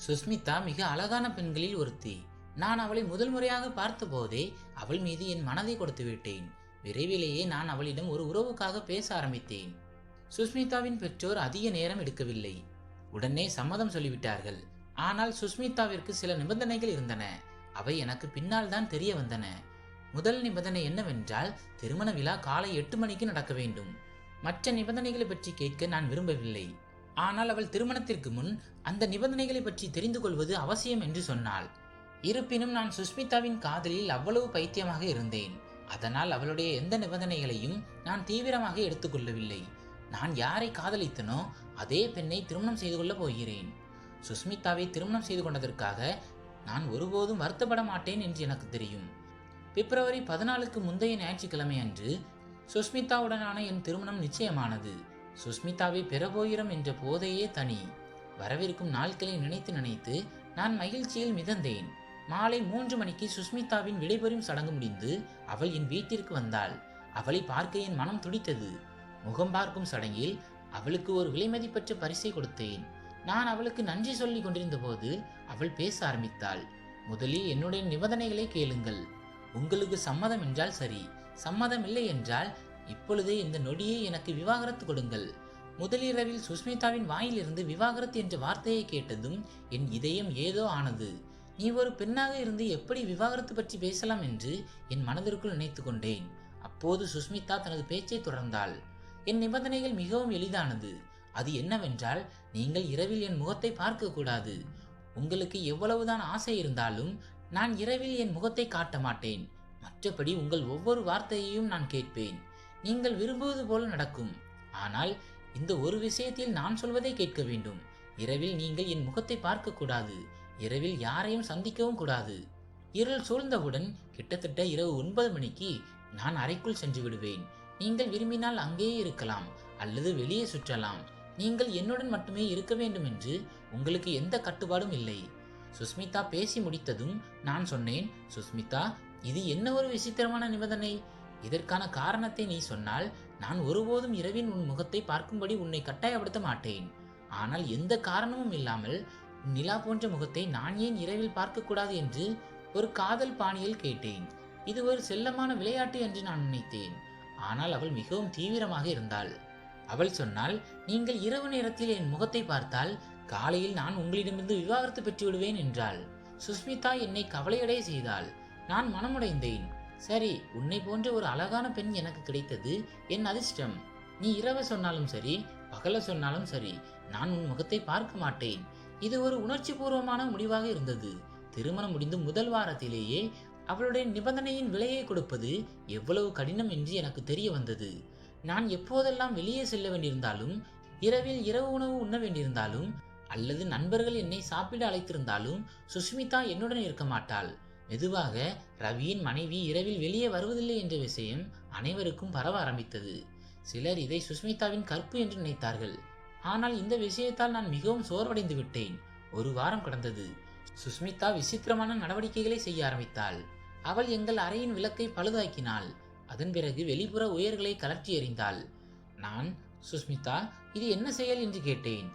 சுஸ்மிதா மிக அழகான பெண்களில் ஒருத்தி. நான் அவளை முதல் முறையாக பார்த்த போதே அவள் மீது என் மனதை கொடுத்து விட்டேன். விரைவிலேயே நான் அவளிடம் ஒரு உறவுக்காக பேச ஆரம்பித்தேன். சுஸ்மிதாவின் பெற்றோர் அதிக நேரம் எடுக்கவில்லை. உடனே சம்மதம் சொல்லிவிட்டார்கள். ஆனால் சுஸ்மிதாவிற்கு சில நிபந்தனைகள் இருந்தன. அவை எனக்கு பின்னால் தான் தெரிய வந்தன. முதல் நிபந்தனை என்னவென்றால், திருமண விழா காலை 8 மணிக்கு நடக்க வேண்டும். மற்ற நிபந்தனைகளை பற்றி கேட்க நான் விரும்பவில்லை. ஆனால் அவள் திருமணத்திற்கு முன் அந்த நிபந்தனைகளை பற்றி தெரிந்து கொள்வது அவசியம் என்று சொன்னாள். இருப்பினும் நான் சுஸ்மிதாவின் காதலில் அவ்வளவு பைத்தியமாக இருந்தேன். அதனால் அவளுடைய எந்த நிபந்தனைகளையும் நான் தீவிரமாக எடுத்துக்கொள்ளவில்லை. நான் யாரை காதலித்தனோ அதே பெண்ணை திருமணம் செய்து கொள்ளப் போகிறேன். சுஸ்மிதாவை திருமணம் செய்து கொண்டதற்காக நான் ஒருபோதும் வருத்தப்பட மாட்டேன் என்று எனக்கு தெரியும். பிப்ரவரி 14க்கு முந்தைய ஞாயிற்றுக்கிழமை அன்று சுஸ்மிதாவுடனான என் திருமணம் நிச்சயமானது. சுஸ்மிதாவை பெறப்போகிறோம் என்ற போதையே தனி. வரவிருக்கும் நாட்களை நினைத்து நினைத்து நான் மகிழ்ச்சியில் மிதந்தேன். மாலை 3 மணிக்கு சுஸ்மிதாவின் விடைபெறும் சடங்கு முடிந்து அவள் என் வீட்டிற்கு வந்தாள். அவளை பார்க்க என் மனம் துடித்தது. முகம் பார்க்கும் சடங்கில் அவளுக்கு ஒரு விலைமதிப்பற்ற பரிசை கொடுத்தேன். நான் அவளுக்கு நன்றி சொல்லி கொண்டிருந்த போது அவள் பேச ஆரம்பித்தாள். முதலில் என்னுடைய நிபந்தனைகளை கேளுங்கள். உங்களுக்கு சம்மதம் என்றால் சரி, சம்மதம் இல்லை என்றால் இப்பொழுதே இந்த நொடியே எனக்கு விவாகரத்து கொடுங்கள். முதலிரவில் சுஸ்மிதாவின் வாயிலிருந்து விவாகரத்து என்ற வார்த்தையை கேட்டதும் என் இதயம் ஏதோ ஆனது. நீ ஒரு பெண்ணாக இருந்து எப்படி விவாகரத்து பற்றி பேசலாம் என்று என் மனதிற்குள் நினைத்து கொண்டேன். அப்போது சுஸ்மிதா தனது பேச்சை தொடர்ந்தாள். என் நிபந்தனைகள் மிகவும் எளிதானது. அது என்னவென்றால், நீங்கள் இரவில் என் முகத்தை பார்க்க கூடாது. உங்களுக்கு எவ்வளவுதான் ஆசை இருந்தாலும் நான் இரவில் என் முகத்தை காட்ட மாட்டேன். மற்றபடி உங்கள் ஒவ்வொரு வார்த்தையையும் நான் கேட்பேன். நீங்கள் விரும்புவது போல நடக்கும். ஆனால் இந்த ஒரு விஷயத்தில் நான் சொல்வதை கேட்க வேண்டும். இரவில் நீங்கள் என் முகத்தை பார்க்க கூடாது. இரவில் யாரையும் சந்திக்கவும் கூடாது. இருள் சூழ்ந்தவுடன் கிட்டத்தட்ட இரவு 9 மணிக்கு நான் அறைக்குள் சென்று விடுவேன். நீங்கள் விரும்பினால் அங்கேயே இருக்கலாம் அல்லது வெளியே சுற்றலாம். நீங்கள் என்னுடன் மட்டுமே இருக்க வேண்டும் என்று உங்களுக்கு எந்த கட்டுப்பாடும் இல்லை. சுஸ்மிதா பேசி முடித்ததும் நான் சொன்னேன், சுஸ்மிதா, இது என்ன ஒரு விசித்திரமான நிபந்தனை. இதற்கான காரணத்தை நீ சொன்னால் நான் ஒருபோதும் இரவின் உன் முகத்தை பார்க்கும்படி உன்னை கட்டாயப்படுத்த மாட்டேன். ஆனால் எந்த காரணமும் இல்லாமல் நிலா போன்ற முகத்தை நான் ஏன் இரவில் பார்க்கக்கூடாது என்று ஒரு காதல் பாணியில் கேட்டேன். இது ஒரு செல்லமான விளையாட்டு என்று நான் நினைத்தேன். ஆனால் அவள் மிகவும் தீவிரமாக இருந்தாள். அவள் சொன்னால், நீங்கள் இரவு நேரத்தில் என் முகத்தை பார்த்தால் காலையில் நான் உங்களிடமிருந்து விவாகரத்து பெற்று விடுவேன் என்றாள். சுஸ்மிதா என்னை கவலையடைய செய்தாள். நான் மனமுடைந்தேன். சரி, உன்னை போன்ற ஒரு அழகான பெண் எனக்கு கிடைத்தது என் அதிர்ஷ்டம். நீ இரவு சொன்னாலும் சரி, பகல சொன்னாலும் சரி, நான் உன் முகத்தை பார்க்க மாட்டேன். இது ஒரு உணர்ச்சி பூர்வமான முடிவாக இருந்தது. திருமணம் முடிந்து முதல் வாரத்திலேயே அவளுடைய நிபந்தனையின் விலையை கொடுப்பது எவ்வளவு கடினம் என்று எனக்கு தெரிய வந்தது. நான் எப்போதெல்லாம் வெளியே செல்ல வேண்டியிருந்தாலும், இரவில் இரவு உணவு உண்ண வேண்டியிருந்தாலும் அல்லது நண்பர்கள் என்னை சாப்பிட அழைத்திருந்தாலும் சுஸ்மிதா என்னுடன் இருக்க மாட்டாள். மெதுவாக ரவியின் மனைவி இரவில் வெளியே வருவதில்லை என்ற விஷயம் அனைவருக்கும் பரவ ஆரம்பித்தது. சிலர் இதை சுஸ்மிதாவின் கற்பு என்று நினைத்தார்கள். ஆனால் இந்த விஷயத்தால் நான் மிகவும் சோர்வடைந்து விட்டேன். 1 வாரம் கடந்தது. சுஸ்மிதா விசித்திரமான நடவடிக்கைகளை செய்ய ஆரம்பித்தாள். அவள் எங்கள் அறையின் விளக்கை பழுதாக்கினாள். அதன் பிறகு வெளிப்புற உயர்களை கலற்றி எறிந்தாள். நான், சுஸ்மிதா, இது என்ன செயல் என்று கேட்டேன்.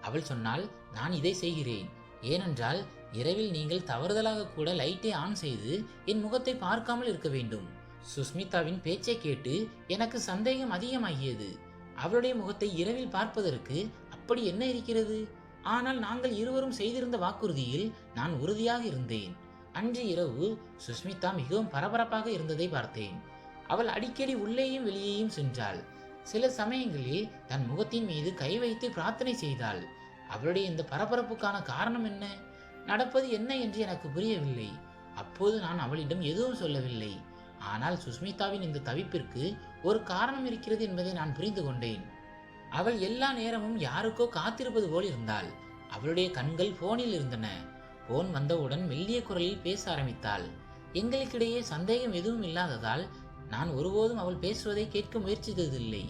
அவள் சொன்னால், நான் இதை செய்கிறேன். ஏனென்றால் இரவில் நீங்கள் தவறுதலாக கூட லைட்டை ஆன் செய்து என் முகத்தை பார்க்காமல் இருக்க வேண்டும். சுஸ்மிதாவின் பேச்சை கேட்டு எனக்கு சந்தேகம் அதிகமாகியது. அவளுடைய முகத்தை இரவில் பார்ப்பதற்கு அப்படி என்ன இருக்கிறது? ஆனால் நாங்கள் இருவரும் செய்திருந்த வாக்குறுதியில் நான் உறுதியாக இருந்தேன். அன்று இரவு சுஸ்மிதா மிகவும் பரபரப்பாக இருந்ததை பார்த்தேன். அவள் அடிக்கடி உள்ளேயும் வெளியேயும் சென்றாள். சில சமயங்களில் தன் முகத்தின் மீது கை வைத்து பிரார்த்தனை செய்தாள். அவளுடைய இந்த பரபரப்புக்கான காரணம் என்ன? நடப்பது என்ன என்று எனக்கு புரியவில்லை. அப்போது நான் அவளிடம் எதுவும் சொல்லவில்லை. ஆனால் சுஸ்மிதாவின் இந்த தவிப்பிற்கு ஒரு காரணம் இருக்கிறது என்பதை நான் புரிந்து கொண்டேன். அவள் எல்லா நேரமும் யாருக்கோ காத்திருப்பது போல் இருந்தாள். அவளுடைய கண்கள் போனில் இருந்தன. போன் வந்தவுடன் மெல்லிய குரலில் பேச ஆரம்பித்தாள். எங்களுக்கிடையே சந்தேகம் எதுவும் இல்லாததால் நான் ஒருபோதும் அவள் பேசுவதை கேட்க முயற்சித்ததில்லை.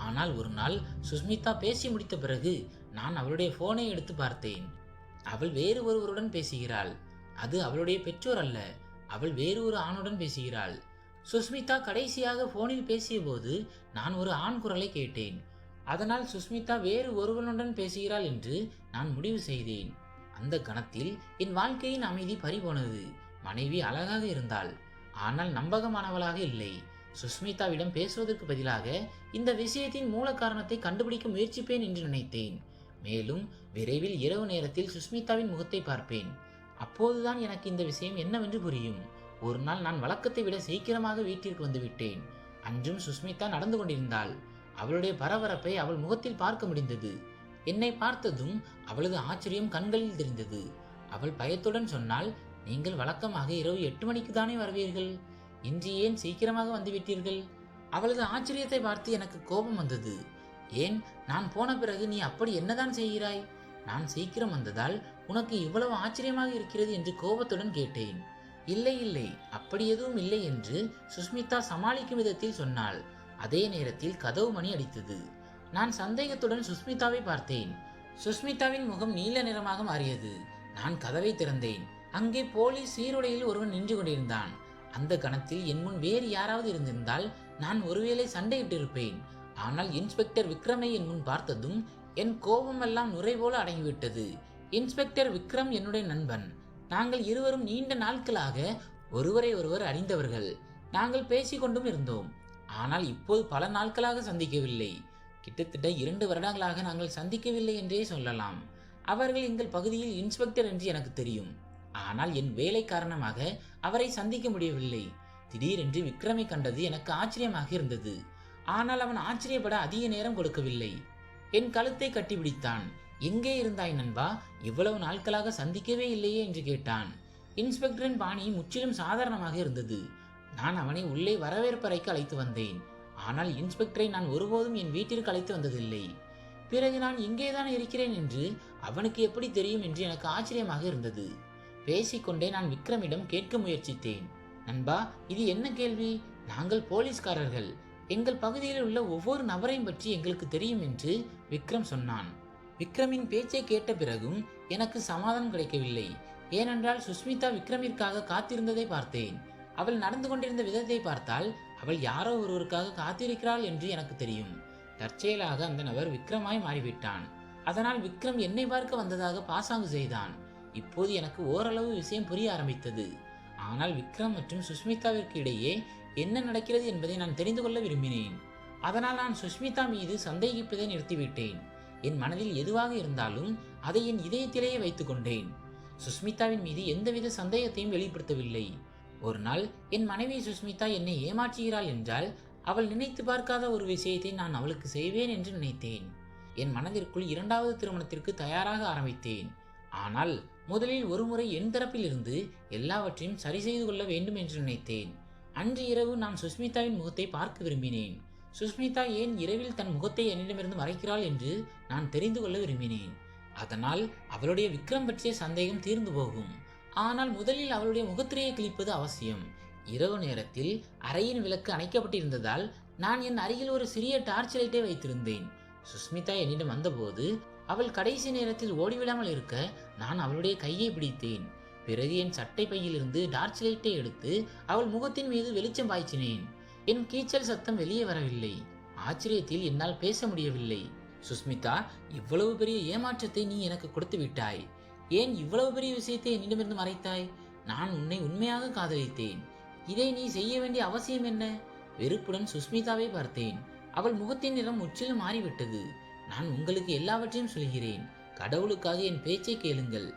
ஆனால் ஒரு நாள் சுஸ்மிதா பேசி முடித்த பிறகு நான் அவளுடைய போனை எடுத்து பார்த்தேன். அவள் வேறு ஒருவருடன் பேசுகிறாள். அது அவளுடைய பெற்றோர் அல்ல. அவள் வேறு ஒரு ஆணுடன் பேசுகிறாள். சுஸ்மிதா கடைசியாக போனில் பேசிய போது நான் ஒரு ஆண் குரலை கேட்டேன். அதனால் சுஸ்மிதா வேறு ஒருவனுடன் பேசுகிறாள் என்று நான் முடிவு செய்தேன். அந்த கணத்தில் என் வாழ்க்கையின் அமைதி பறிபோனது. மனைவி அழகாக இருந்தாள், ஆனால் நம்பகமானவளாக இல்லை. சுஷ்மிதாவிடம் பேசுவதற்கு பதிலாக இந்த விஷயத்தின் மூல காரணத்தை கண்டுபிடிக்க முயற்சிப்பேன் என்று நினைத்தேன். மேலும் விரைவில் இரவு நேரத்தில் சுஷ்மிதாவின் முகத்தை பார்ப்பேன். அப்போதுதான் எனக்கு இந்த விஷயம் என்னவென்று புரியும். ஒரு நாள் நான் வழக்கத்தை விட சீக்கிரமாக வீட்டிற்கு வந்துவிட்டேன். அன்றும் சுஷ்மிதா நடந்து கொண்டிருந்தாள். அவளுடைய பரபரப்பை அவள் முகத்தில் பார்க்க முடிந்தது. என்னை பார்த்ததும் அவளது ஆச்சரியம் கண்களில் தெரிந்தது. அவள் பயத்துடன் சொன்னாள், நீங்கள் வழக்கமாக இரவு 8 மணிக்கு தானே வருவீர்கள், இன்று ஏன் சீக்கிரமாக வந்துவிட்டீர்கள்? அவளது ஆச்சரியத்தை பார்த்து எனக்கு கோபம் வந்தது. ஏன், நான் போன பிறகு நீ அப்படி என்னதான் செய்கிறாய்? நான் சீக்கிரம் வந்ததால் உனக்கு இவ்வளவு ஆச்சரியமாக இருக்கிறது என்று கோபத்துடன் கேட்டேன். இல்லை இல்லை, அப்படி எதுவும் இல்லை என்று சுஷ்மிதா சமாளிக்கும் விதத்தில் சொன்னாள். அதே நேரத்தில் கதவு மணி அடித்தது. நான் சந்தேகத்துடன் சுஷ்மிதாவை பார்த்தேன். சுஷ்மிதாவின் முகம் நீல நிறமாக மாறியது. நான் கதவை திறந்தேன். அங்கே போலீஸ் சீருடையில் ஒருவன் நின்று கொண்டிருந்தான். அந்த கணத்தில் என் முன் வேறு யாராவது இருந்திருந்தால் நான் ஒருவேளை சண்டையிட்டிருப்பேன். ஆனால் இன்ஸ்பெக்டர் விக்ரமை என் முன் பார்த்ததும் என் கோபமெல்லாம் நுரை போல அடங்கிவிட்டது. இன்ஸ்பெக்டர் விக்ரம் என்னுடைய நண்பன். நாங்கள் இருவரும் நீண்ட நாட்களாக ஒருவரை ஒருவர் அறிந்தவர்கள். நாங்கள் பேசிக்கொண்டும் இருந்தோம். ஆனால் இப்போது பல நாட்களாக சந்திக்கவில்லை. கிட்டத்தட்ட 2 வருடங்களாக நாங்கள் சந்திக்கவில்லை என்றே சொல்லலாம். அவர்கள் எங்கள் பகுதியில் இன்ஸ்பெக்டர் என்று எனக்கு தெரியும். ஆனால் என் வேலை காரணமாக அவரை சந்திக்க முடியவில்லை. திடீரென்று விக்ரமை கண்டது எனக்கு ஆச்சரியமாக இருந்தது. ஆனால் அவன் ஆச்சரியப்பட அதிக நேரம் கொடுக்கவில்லை. என் கழுத்தை கட்டிப்பிடித்தான். எங்கே இருந்தாய் நண்பா? இவ்வளவு நாட்களாக சந்திக்கவே இல்லையே என்று கேட்டான். இன்ஸ்பெக்டரின் பாணி முற்றிலும் சாதாரணமாக இருந்தது. நான் அவனை உள்ளே வரவேற்பறைக்கு அழைத்து வந்தேன். ஆனால் இன்ஸ்பெக்டரை நான் ஒருபோதும் என் வீட்டிற்கு அழைத்து வந்ததில்லை. பிறகு நான் இங்கேதான் இருக்கிறேன் என்று அவனுக்கு எப்படி தெரியும் என்று எனக்கு ஆச்சரியமாக இருந்தது. பேசிக்கொண்டே நான் விக்ரமிடம் கேட்க முயற்சித்தேன். நண்பா, இது என்ன கேள்வி? நாங்கள் போலீஸ்காரர்கள். எங்கள் பகுதியில் உள்ள ஒவ்வொரு நபரையும் பற்றி எங்களுக்கு தெரியும் என்று விக்ரம் சொன்னான். விக்ரமின் பேச்சை கேட்ட பிறகும் எனக்கு சமாதானம் கிடைக்கவில்லை. ஏனென்றால் சுஷ்மிதா விக்ரமிற்காக காத்திருந்ததை பார்த்தேன். அவள் நடந்து கொண்டிருந்த விதத்தை பார்த்தால் அவள் யாரோ ஒருவருக்காக காத்திருக்கிறாள் என்று எனக்கு தெரியும். தற்செயலாக அந்த நபர் விக்ரமாய் மாறிவிட்டான். அதனால் விக்ரம் என்னை பார்க்க வந்ததாக பாசாங்கு செய்தான். இப்போது எனக்கு ஓரளவு விஷயம் புரிய ஆரம்பித்தது. ஆனால் விக்ரம் மற்றும் சுஷ்மிதாவிற்கு இடையே என்ன நடக்கிறது என்பதை நான் தெரிந்து கொள்ள விரும்பினேன். அதனால் நான் சுஷ்மிதா மீது சந்தேகிப்பதை நிறுத்திவிட்டேன். என் மனதில் எதுவாக இருந்தாலும் அதை என் இதயத்திலேயே வைத்துக் கொண்டேன். சுஷ்மிதாவின் மீது எந்தவித சந்தேகத்தையும் வெளிப்படுத்தவில்லை. ஒரு நாள் என் மனைவி சுஷ்மிதா என்னை ஏமாற்றுகிறாள் என்றால் அவள் நினைத்து பார்க்காத ஒரு விஷயத்தை நான் அவளுக்கு செய்வேன் என்று நினைத்தேன். என் மனதிற்குள் 2வது திருமணத்திற்கு தயாராக ஆரம்பித்தேன். ஆனால் முதலில் ஒருமுறை என் தரப்பில் இருந்து எல்லாவற்றையும் சரி செய்து கொள்ள வேண்டும் என்று நினைத்தேன். அன்று இரவு நான் சுஷ்மிதாவின் முகத்தை பார்க்க விரும்பினேன். சுஷ்மிதா ஏன் இரவில் தன் முகத்தை என்னிடமிருந்து மறைக்கிறாள் என்று நான் தெரிந்து கொள்ள விரும்பினேன். அதனால் அவளுடைய விக்ரம் பற்றிய சந்தேகம் தீர்ந்து போகும். ஆனால் முதலில் அவளுடைய முகத்திரையை கிழிப்பது அவசியம். இரவு நேரத்தில் அறையின் விளக்கு அணைக்கப்பட்டிருந்ததால் நான் என் அருகில் ஒரு சிறிய டார்ச் லைட்டை வைத்திருந்தேன். சுஷ்மிதா என்னிடம் வந்தபோது அவள் கடைசி நேரத்தில் ஓடிவிடாமல் இருக்க நான் அவளுடைய கையை பிடித்தேன். பிறகு என் சட்டை பையிலிருந்து டார்ச் லைட்டை எடுத்து அவள் முகத்தின் மீது வெளிச்சம் பாய்ச்சினேன். என் கீச்சல் சத்தம் வெளியே வரவில்லை. ஆச்சரியத்தில் என்னால் பேச முடியவில்லை. சுஷ்மிதா, இவ்வளவு பெரிய ஏமாற்றத்தை நீ எனக்கு கொடுத்து விட்டாய். ஏன் இவ்வளவு பெரிய விஷயத்தை என்னிடமிருந்து மறைத்தாய்? நான் உன்னை உண்மையாக காதலித்தேன். இதை நீ செய்ய வேண்டிய அவசியம் என்ன? வெறுப்புடன் சுஷ்மிதாவை பார்த்தேன். அவள் முகத்தின் நிறம் முற்றிலும் மாறிவிட்டது. நான் உங்களுக்கு எல்லாவற்றையும் சொல்கிறேன். கடவுளுக்காக என் பேச்சை கேளுங்கள்.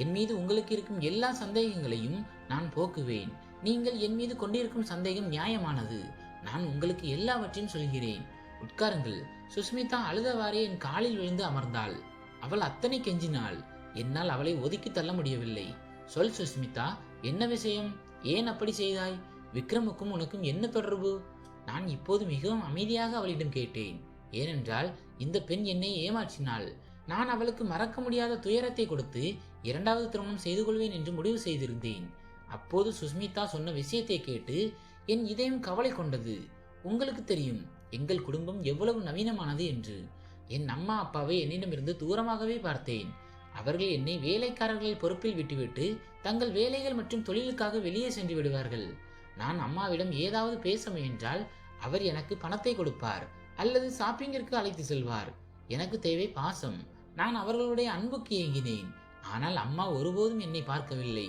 என் மீது உங்களுக்கு இருக்கும் எல்லா சந்தேகங்களையும் நான் போக்குவேன். நீங்கள் என் மீது கொண்டிருக்கும் சந்தேகம் நியாயமானது. நான் உங்களுக்கு எல்லாவற்றையும் சொல்கிறேன். உட்காருங்கள். சுஷ்மிதா அழுதவாறே என் காலில் விழுந்து அமர்ந்தாள். அவள் அத்தனை கெஞ்சினாள். என்னால் அவளை ஒதுக்கி தள்ள முடியவில்லை. சொல் சுஷ்மிதா, என்ன விஷயம்? ஏன் அப்படி செய்தாய்? விக்ரமுக்கும் உனக்கும் என்ன தொடர்பு? நான் இப்போது மிகவும் அமைதியாக அவளிடம் கேட்டேன். ஏனென்றால் இந்த பெண் என்னை ஏமாற்றினாள். நான் அவளுக்கு மறக்க முடியாத துயரத்தை கொடுத்து 2வது திருமணம் செய்து கொள்வேன் என்று முடிவு செய்திருந்தேன். அப்போது சுஷ்மிதா சொன்ன விஷயத்தை கேட்டு என் இதயம் கவலை கொண்டது. உங்களுக்கு தெரியும் எங்கள் குடும்பம் எவ்வளவு நவீனமானது என்று. என் அம்மா அப்பாவை என்னிடமிருந்து தூரமாகவே பார்த்தேன். அவர்கள் என்னை வேலைக்காரர்கள் பொறுப்பில் விட்டுவிட்டு தங்கள் வேலைகள் மற்றும் தொழிலுக்காக வெளியே சென்று விடுவார்கள். நான் அம்மாவிடம் ஏதாவது பேச முயன்றால் அவர் எனக்கு பணத்தை கொடுப்பார் அல்லது ஷாப்பிங்கிற்கு அழைத்து செல்வார். எனக்கு தேவை பாசம். நான் அவர்களுடைய அன்புக்கு ஏங்கினேன். ஆனால் அம்மா ஒருபோதும் என்னை பார்க்கவில்லை.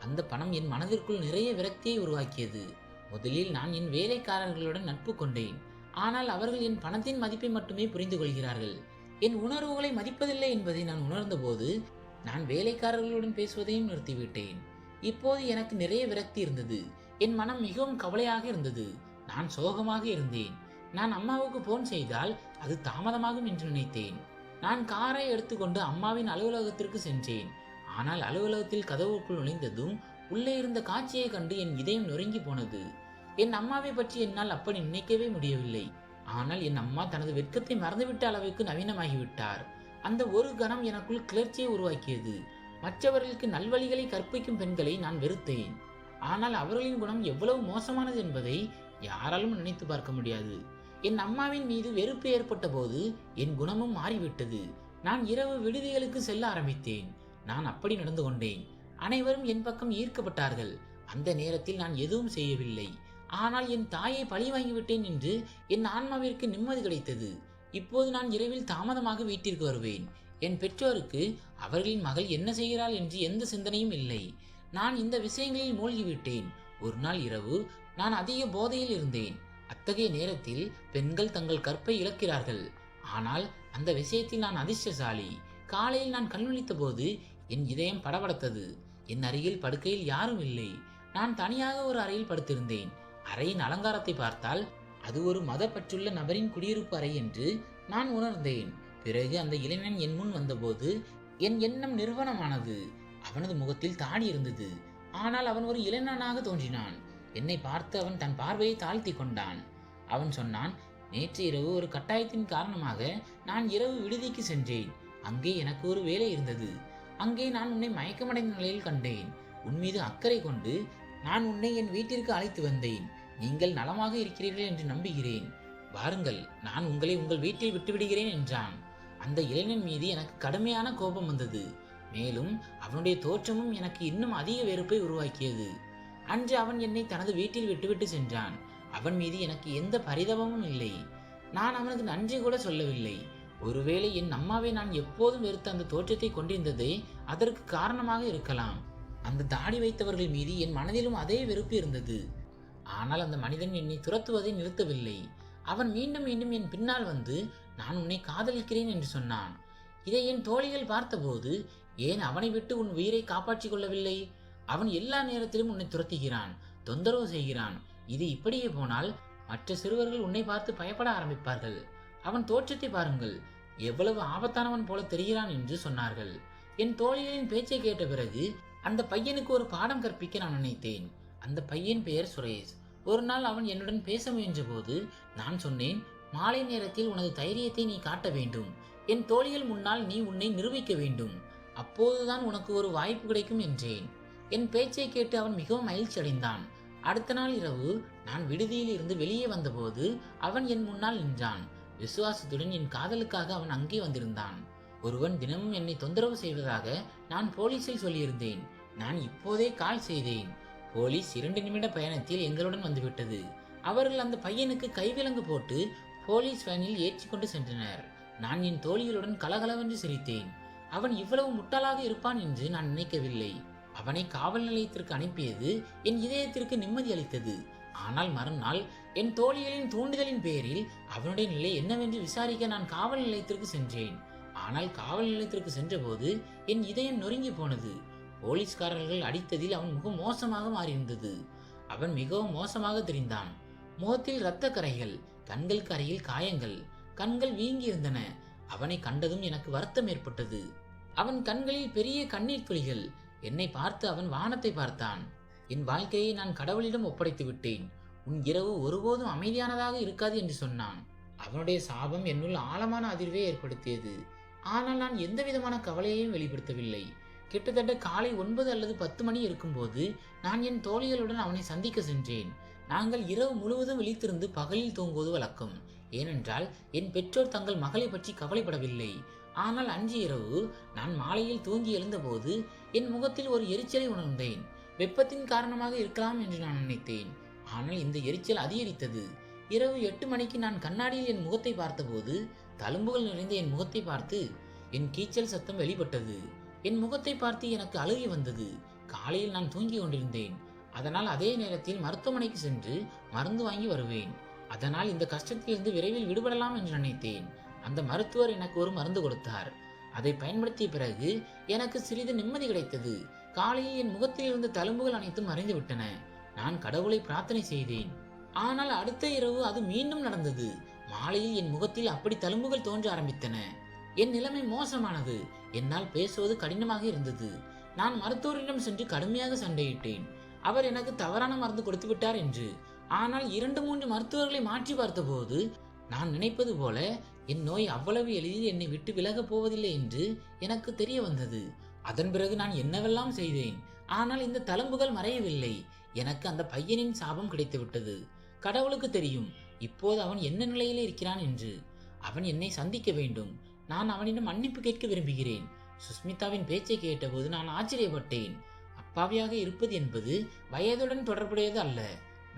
அந்த பணம் என் மனதிற்குள் நிறைய விரக்தியை உருவாக்கியது. முதலில் நான் என் வேலைக்காரர்களுடன் நட்பு கொண்டேன். ஆனால் அவர்கள் என் பணத்தின் மதிப்பை மட்டுமே புரிந்து கொள்கிறார்கள். என் உணர்வுகளை மதிப்பதில்லை என்பதை நான் உணர்ந்தபோது நான் வேலைக்காரர்களுடன் பேசுவதையும் நிறுத்திவிட்டேன். இப்போது எனக்கு நிறைய விரக்தி இருந்தது. என் மனம் மிகவும் கவலையாக இருந்தது. நான் சோகமாக இருந்தேன். நான் அம்மாவுக்கு போன் செய்தால் அது தாமதமாகும் என்று நினைத்தேன். நான் காரை எடுத்துக்கொண்டு அம்மாவின் அலுவலகத்திற்கு சென்றேன். ஆனால் அலுவலகத்தில் கதவுக்குள் நுழைந்ததும் உள்ளே இருந்த காட்சியை கண்டு என் இதயம் நொறுங்கி போனது. என் அம்மாவை பற்றி என்னால் அப்படி நினைக்கவே முடியவில்லை. ஆனால் என் அம்மா தனது வெட்கத்தை மறந்துவிட்ட அளவுக்கு நவீனமாகிவிட்டார். அந்த ஒரு கணம் எனக்குள் கிளர்ச்சியை உருவாக்கியது. மற்றவர்களுக்கு நல்வழிகளை கற்பிக்கும் பெண்களை நான் வெறுத்தேன். ஆனால் அவர்களின் குணம் எவ்வளவு மோசமானது என்பதை யாராலும் நினைத்து பார்க்க முடியாது. என் அம்மாவின் மீது வெறுப்பு ஏற்பட்ட போது என் குணமும் மாறிவிட்டது. நான் இரவு விடுதிகளுக்கு செல்ல ஆரம்பித்தேன். நான் அப்படி நடந்து கொண்டேன். அனைவரும் என் பக்கம் ஈர்க்கப்பட்டார்கள். அந்த நேரத்தில் நான் எதுவும் செய்யவில்லை. ஆனால் என் தாயை பழி வாங்கிவிட்டேன் என்று என் ஆன்மாவிற்கு நிம்மதி கிடைத்தது. இப்போது நான் இரவில் தாமதமாக வீட்டிற்கு வருவேன். என் பெற்றோருக்கு அவர்களின் மகள் என்ன செய்கிறாள் என்று எந்த சிந்தனையும் இல்லை. நான் இந்த விஷயங்களில் மூழ்கிவிட்டேன். ஒரு நாள் இரவு நான் அதிக போதையில் இருந்தேன். அத்தகைய நேரத்தில் பெண்கள் தங்கள் கற்பை இழக்கிறார்கள். ஆனால் அந்த விஷயத்தில் நான் அதிர்ஷ்டசாலி. காலையில் நான் கண்விழித்த போது என் இதயம் படபடத்தது. என் அருகில் படுக்கையில் யாரும் இல்லை. நான் தனியாக ஒரு அறையில் படுத்திருந்தேன். அறையின் அலங்காரத்தை பார்த்தால் அது ஒரு மதப்பற்றுள்ள நபரின் குடியிருப்பு அறை என்று நான் உணர்ந்தேன். பிறகு அந்த இளைஞன் என் முன் வந்தபோது என் எண்ணம் நிறுவனமானது. அவனது முகத்தில் தாடி இருந்தது. ஆனால் அவன் ஒரு இளைஞனாக தோன்றினான். என்னை பார்த்து அவன் தன் பார்வையை தாழ்த்தி கொண்டான். அவன் சொன்னான், நேற்று இரவு ஒரு கட்டாயத்தின் காரணமாக நான் இரவு விடுதிக்கு சென்றேன். அங்கே எனக்கு ஒரு வேலை இருந்தது. அங்கே நான் உன்னை மயக்கமடைந்த நிலையில் கண்டேன். உன் மீது அக்கறை கொண்டு நான் உன்னை என் வீட்டிற்கு அழைத்து வந்தேன். நீங்கள் நலமாக இருக்கிறீர்கள் என்று நம்புகிறேன். வாருங்கள், நான் உங்களை உங்கள் வீட்டில் விட்டுவிடுகிறேன் என்றான். அந்த இளைஞன் மீது எனக்கு கடுமையான கோபம் வந்தது. மேலும் அவனுடைய தோற்றமும் எனக்கு இன்னும் அதிக வெறுப்பை உருவாக்கியது. அன்று அவன் என்னை தனது வீட்டில் விட்டுவிட்டு சென்றான். அவன் மீது எனக்கு எந்த பரிதாபமும் இல்லை. நான் அவனுக்கு நன்றி கூட சொல்லவில்லை. ஒருவேளை என் அம்மாவை நான் எப்போதும் வெறுத்த அந்த தோற்றத்தை கொண்டிருந்ததே அதற்கு காரணமாக இருக்கலாம். அந்த தாடி வைத்தவர்கள் மீது என் மனதிலும் அதே வெறுப்பு இருந்தது. ஆனால் அந்த மனிதன் என்னை துரத்துவதை நிறுத்தவில்லை. அவன் மீண்டும் மீண்டும் என் பின்னால் வந்து நான் உன்னை காதலிக்கிறேன் என்று சொன்னான். இதை என் தோழிகள் பார்த்தபோது, ஏன் அவனை விட்டு உன் உயிரை காப்பாற்றிக் கொள்ளவில்லை? அவன் எல்லா நேரத்திலும் உன்னை துரத்துகிறான், தொந்தரவு செய்கிறான். இது இப்படியே போனால் மற்ற சிறுவர்கள் உன்னை பார்த்து பயப்பட ஆரம்பிப்பார்கள். அவன் தோற்றத்தை பாருங்கள், எவ்வளவு ஆபத்தானவன் போல தெரிகிறான் என்று சொன்னார்கள். என் தோழிகளின் பேச்சை கேட்ட பிறகு அந்த பையனுக்கு ஒரு பாடம் கற்பிக்க நான் நினைத்தேன். அந்த பையன் பெயர் சுரேஷ். ஒரு நாள் அவன் என்னுடன் பேச முயன்ற போது நான் சொன்னேன், மாலை நேரத்தில் உனது தைரியத்தை நீ காட்ட வேண்டும். என் தோழிகள் முன்னால் நீ உன்னை நிரூபிக்க வேண்டும். அப்போதுதான் உனக்கு ஒரு வாய்ப்பு கிடைக்கும் என்றேன். என் பேச்சை கேட்டு அவன் மிகவும் மகிழ்ச்சி அடைந்தான். அடுத்த நாள் இரவு நான் விடுதியில் இருந்து வெளியே வந்தபோது அவன் என் முன்னால் நின்றான். விசுவாசத்துடன் என் காதலுக்காக அவன் அங்கே வந்திருந்தான். ஒருவன் தினமும் என்னை தொந்தரவு செய்வதாக நான் போலீஸில் சொல்லியிருந்தேன். நான் இப்போதே கால் செய்தேன். போலீஸ் 2 நிமிட பயணத்தில் எங்களுடன் வந்துவிட்டது. அவர்கள் அந்த பையனுக்கு கைவிலங்கு போட்டு போலீஸ் வேனில் ஏற்றி கொண்டு சென்றனர். நான் என் தோழிகளுடன் கலகலவென்று சிரித்தேன். அவன் இவ்வளவு முட்டாளாக இருப்பான் என்று நான் நினைக்கவில்லை. அவனை காவல் நிலையத்திற்கு அனுப்பியது என் இதயத்திற்கு நிம்மதி அளித்தது. ஆனால் மறுநாள் என் தோழிகளின் தூண்டுதலின் பேரில் அவனுடைய நிலை என்னவென்று விசாரிக்க நான் காவல் நிலையத்திற்கு சென்றேன். ஆனால் காவல் நிலையத்திற்கு சென்றபோது என் இதயம் நொறுங்கி போனது. போலீஸ்காரர்கள் அடித்ததில் அவன் முகம் மோசமாக மாறியிருந்தது. அவன் மிகவும் மோசமாக தெரிந்தான். முகத்தில் இரத்த கரைகள், கண்களுக்கு அருகில் காயங்கள், கண்கள் வீங்கி இருந்தன. அவனை கண்டதும் எனக்கு வருத்தம் ஏற்பட்டது. அவன் கண்களில் பெரிய கண்ணீர் துளிகள். என்னை பார்த்து அவன் வானத்தை பார்த்தான். என் வாழ்க்கையை நான் கடவுளிடம் ஒப்படைத்து விட்டேன். உன் இரவு ஒருபோதும் அமைதியானதாக இருக்காது என்று சொன்னான். அவனுடைய சாபம் என்னுள் ஆழமான அதிர்வை ஏற்படுத்தியது. ஆனால் நான் எந்த விதமான கவலையையும் வெளிப்படுத்தவில்லை. கிட்டத்தட்ட காலை 9 அல்லது 10 மணி இருக்கும்போது நான் என் தோழிகளுடன் அவனை சந்திக்க சென்றேன். நாங்கள் இரவு முழுவதும் விழித்திருந்து பகலில் தூங்குவது வழக்கம். ஏனென்றால் என் பெற்றோர் தங்கள் மகளை பற்றி கவலைப்படவில்லை. ஆனால் அன்று இரவு நான் மாலையில் தூங்கி எழுந்தபோது என் முகத்தில் ஒரு எரிச்சலை உணர்ந்தேன். வெப்பத்தின் காரணமாக இருக்கலாம் என்று நான் நினைத்தேன். ஆனால் இந்த எரிச்சல் அதிகரித்தது. இரவு 8 மணிக்கு நான் கண்ணாடியில் என் முகத்தை பார்த்தபோது தழும்புகள் நிறைந்த என் முகத்தை பார்த்து என் கீச்சல் சத்தம் வெளிப்பட்டது. என் முகத்தை பார்த்து எனக்கு அழுகை வந்தது. காலையில் நான் தூங்கிக் கொண்டிருந்தேன். அதனால் அதே நேரத்தில் மருத்துவமனைக்கு சென்று மருந்து வாங்கி வருவேன். அதனால் இந்த கஷ்டத்திலிருந்து விரைவில் விடுபடலாம் என்று நினைத்தேன். அந்த மருத்துவர் எனக்கு ஒரு மருந்து கொடுத்தார். அதை பயன்படுத்திய பிறகு எனக்கு சிறிது நிம்மதி கிடைத்தது. காலையில் என் முகத்தில் இருந்த தழும்புகள் அனைத்தும் மறைந்து விட்டன. நான் கடவுளை பிரார்த்தனை செய்தேன். ஆனால் அடுத்த இரவு அது மீண்டும் நடந்தது. மாலையில் என் முகத்தில் அப்படி தழும்புகள் தோன்ற ஆரம்பித்தன. என் நிலைமை மோசமானது. என்னால் பேசுவது கடினமாக இருந்தது. நான் மருத்துவரிடம் சென்று கடுமையாக சண்டையிட்டேன். அவர் எனக்கு தவறான மருந்து கொடுத்து விட்டார் என்று. ஆனால் 2-3 மருத்துவர்களை மாற்றி பார்த்தபோது நான் நினைப்பது போல என் நோய் அவ்வளவு எளிதில் என்னை விட்டு விலகப் போவதில்லை என்று எனக்கு தெரிய வந்தது. அதன் பிறகு நான் என்னவெல்லாம் செய்தேன். ஆனால் இந்த தழும்புகள் மறையவில்லை. எனக்கு அந்த பையனின் சாபம் கிடைத்து விட்டது. கடவுளுக்கு தெரியும் இப்போது அவன் என்ன நிலையில இருக்கிறான் என்று. அவன் என்னை சந்திக்க வேண்டும். நான் அவனிடம் மன்னிப்பு கேட்க விரும்புகிறேன். சுஸ்மிதாவின் பேச்சை கேட்டபோது நான் ஆச்சரியப்பட்டேன். அப்பாவியாக இருப்பது என்பது வயதுடன் தொடர்புடையது அல்ல.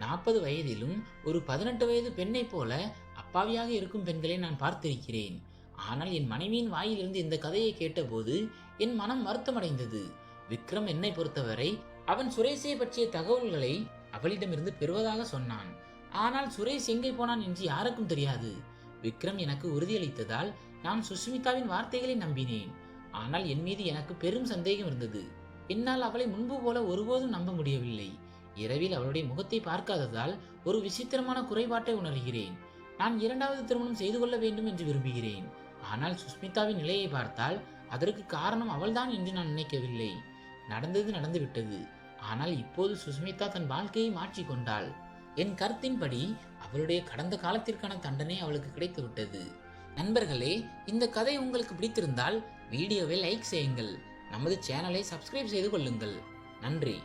40 வயதிலும் ஒரு 18 வயது பெண்ணை போல அப்பாவியாக இருக்கும் பெண்களை நான் பார்த்திருக்கிறேன். ஆனால் என் மனைவியின் வாயிலிருந்து இந்த கதையை கேட்டபோது என் மனம் வருத்தமடைந்தது. விக்ரம் என்னை பொறுத்தவரை அவன் சுரேஷை பற்றிய தகவல்களை அவளிடமிருந்து பெறுவதாக சொன்னான். ஆனால் சுரேஷ் எங்கே போனான் என்று யாருக்கும் தெரியாது. விக்ரம் எனக்கு உறுதியளித்ததால் நான் சுஷ்மிதாவின் வார்த்தைகளை நம்பினேன். ஆனால் என் மீது எனக்கு பெரும் சந்தேகம் இருந்தது. என்னால் அவளை முன்பு போல ஒருபோதும் நம்ப முடியவில்லை. இரவில் அவளுடைய முகத்தை பார்க்காததால் ஒரு விசித்திரமான குறைபாட்டை உணர்கிறேன். நான் 2வது திருமணம் செய்து கொள்ள வேண்டும் என்று விரும்புகிறேன். ஆனால் சுஷ்மிதாவின் நிலையை பார்த்தால் அதற்கு காரணம் அவள்தான் என்று நான் நினைக்கவில்லை. நடந்தது நடந்துவிட்டது. ஆனால் இப்போது சுஷ்மிதா தன் வாழ்க்கையை மாற்றிக்கொண்டாள். என் கருத்தின்படி அவளுடைய கடந்த காலத்திற்கான தண்டனை அவளுக்கு கிடைத்து விட்டது. நண்பர்களே, இந்த கதை உங்களுக்கு பிடித்திருந்தால் வீடியோவை லைக் செய்யுங்கள். நமது சேனலை சப்ஸ்கிரைப் செய்து கொள்ளுங்கள். நன்றி.